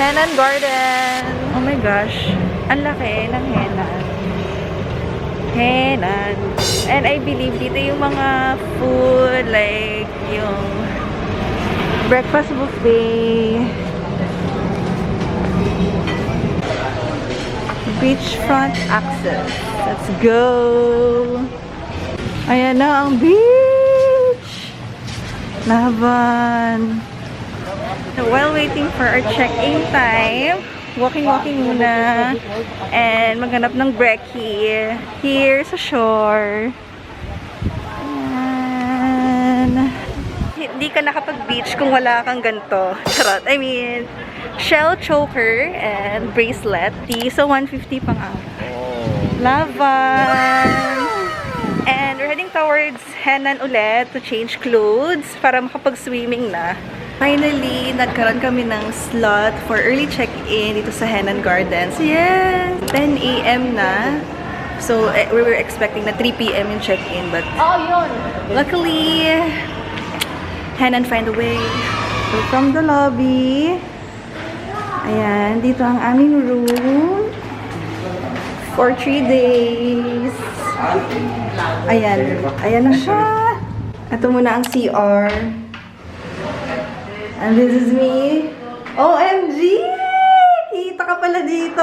Henann Garden. Oh my gosh. Ang laki ng Henann. Henann. And I believe dito yung mga food, like yung breakfast buffet. Beachfront access. Let's go! Ayan na ang beach! Laban! So, while waiting for our check-in time, walking muna and maghanap ng brekkie here sa shore. Ayan. Hindi ka nakapag-beach kung wala kang ganito. Charot. I mean, shell choker and bracelet. So, 150 pang ang. Laban! And we're heading towards Henann ulit to change clothes para makapag-swimming na. Finally, nagkaroon kami ng slot for early check-in dito sa Henann Gardens. Yes! 10 a.m. na. So, we were expecting na 3 p.m. yung check-in. But, luckily, Henann find a way. So, from the lobby, ayan, dito ang aming room for 3 days. Ayan, ayan na siya. Ito muna ang CR. And this is me. OMG! Kita ka pala dito!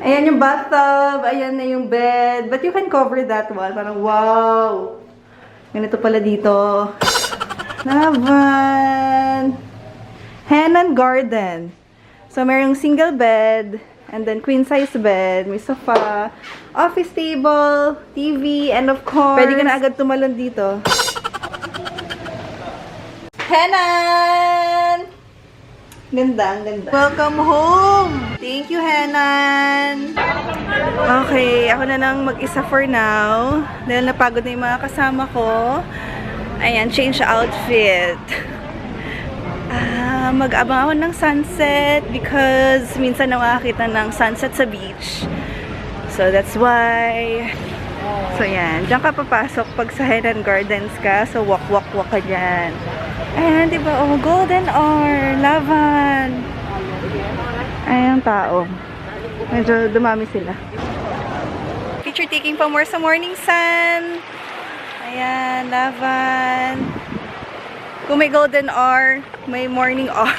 Ayan yung bathtub. Ayan na yung bed. But you can cover that one. Parang wow! Ganito pala dito. Laban! Henann Garden. So, mayroong single bed, and then queen-size bed, may sofa, office table, TV, and of course, pwede ka na agad tumalon dito. Henann! Ganda, ang ganda. Welcome home! Thank you, Henann! Okay, ako na lang mag-isa for now. Dahil napagod na yung mga kasama ko. Ayan, change outfit. Mag-abang ako ng sunset because minsan nakakita ng sunset sa beach. So, that's why. So, yan. Diyan ka papasok pag sa Henann Gardens ka. So, walk ka dyan. Ayan, diba? Oh, golden hour. Laban. Ayan, tao. Medyo dumami sila. Picture taking pa more sa morning sun. Ayan, laban. Kung may golden hour, may morning hour.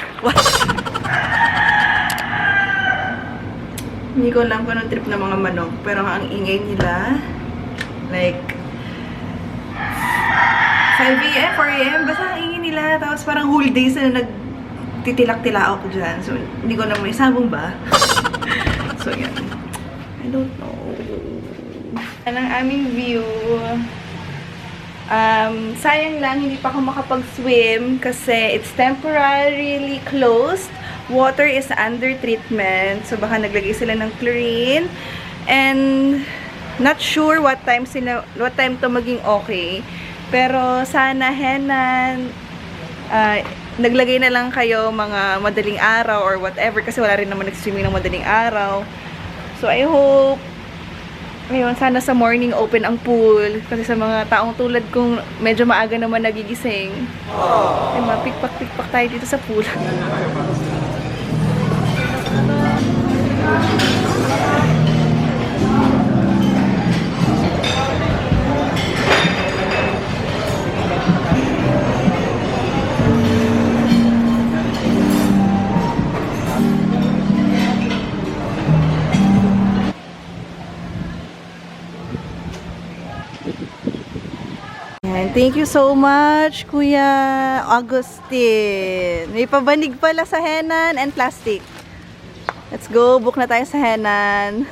Hindi ko alam kung anong trip ng mga manok. Pero ang ingay nila, like, 5 a.m., 4 a.m., basta ang ingay nila. Tapos parang whole day sila nagtitilak-tilak ako dyan. So, hindi ko alam, may sabong ba? So, yan. I don't know. Yan ang aming view. Sayang lang, hindi pa ako makapag-swim kasi it's temporarily closed. Water is under treatment. So, baka naglagay sila ng chlorine. And, not sure what time to maging okay. Pero, sana, Henann, naglagay na lang kayo mga madaling araw or whatever kasi wala rin naman nag-swimming ng madaling araw. So, I hope ngayon, sana sa morning open ang pool. Kasi sa mga taong tulad kong medyo maaga naman nagigising. Ay, mapikpak-pikpak tayo dito sa pool. Thank you so much, Kuya Agustin. May pabanig pala sa Henann and plastic. Let's go. Book na tayo sa Henann.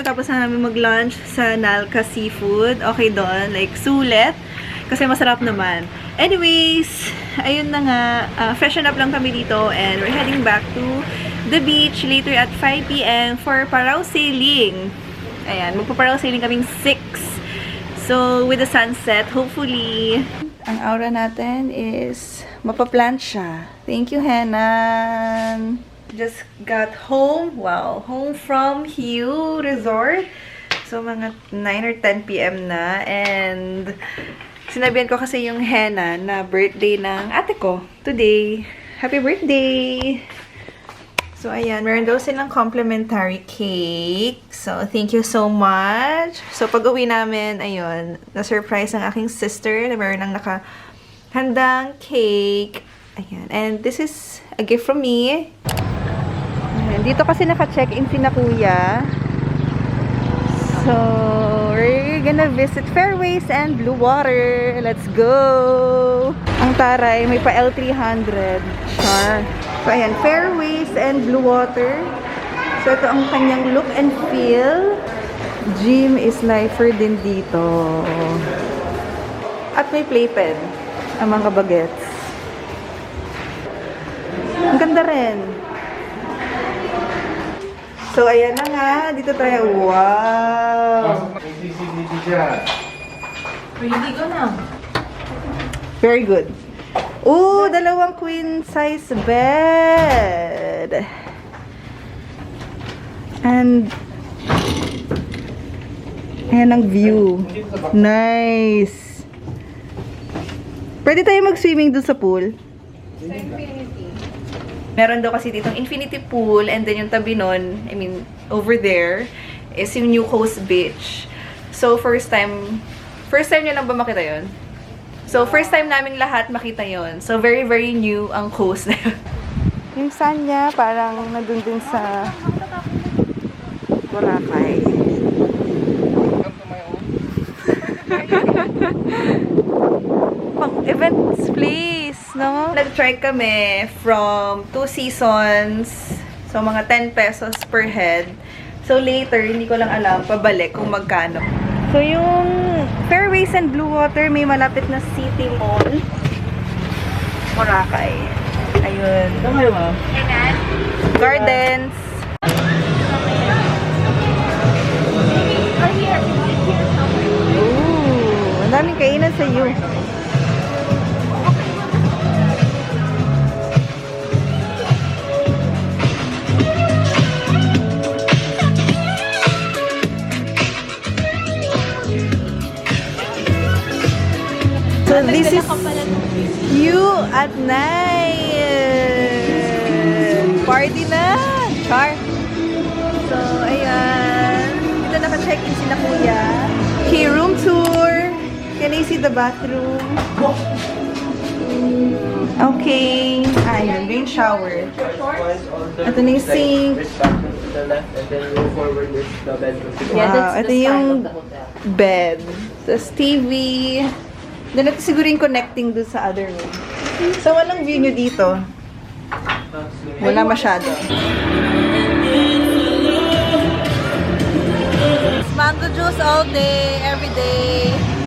Tapos na namin mag-lunch sa Nalca Seafood. Okay doon. Like, sulit. Kasi masarap naman. Anyways, ayun na nga. Freshen up lang kami dito and we're heading back to the beach later at 5 p.m. for Paraw Sailing. Ayan, magpa-Paraw Sailing kaming 6. So, with the sunset, hopefully, ang aura natin is mapaplansya. Thank you, Henann. Just got home. Wow, home from HUE Resort. So, mga 9 or 10 p.m. na. And Sinabihan ko kasi yung Henann na birthday ng ate ko today. Happy birthday! So, ayan. Meron daw silang complimentary cake. So, thank you so much. So, pag-uwi namin, ayun, na-surprise ng aking sister na meron ng nakahandang cake. Ayan. And this is a gift from me. Ayan. Dito kasi naka-check-in si na kuya. So, we're gonna visit Fairways and Bluewater. Let's go! Ang taray, may pa L300. Char. So, ayan, Fairways and Bluewater. So, ito ang kanyang look and feel. Gym is lifer din dito. At may playpen. Ang mga bagets. Ang ganda rin. So, ayan na nga. Dito tayo. Wow! Hindi ko na. Very good. Ooh, dalawang queen size bed. And ayan ang view. Nice. Pwede tayo mag-swimming dun sa pool? Sa infinity. Meron daw kasi ditong infinity pool and then yung tabi nun, I mean, over there is yung New Coast Beach. So, first time nyo lang ba makita yun? So, first time namin lahat makita yon. So, very, very new ang coast na yun. Yung sun niya, parang nandun din sa Boracay. Pang events place, no? Nag-try kami from 2 seasons. So, mga 10 pesos per head. So, later, hindi ko lang alam, pabalik kung magkano. So, yung Fairways and Bluewater, may malapit na city mall. Boracay. Ayun. Ito kayo, ma'am? Henann. Gardens. Ooh, ang daming kainan sa HUE. So, this is HUE at night. Party na! Char! So, ayan. Dito naka-check-in sila kuya. Okay, room tour. Can I see the bathroom? Okay. Ayun, rain shower. Ito na yung sink. Wow, ito yung bed. Tapos TV. Doon natin siguro yung connecting doon sa other room. So, walang view nyo dito. Wala masyado. Mango juice all day,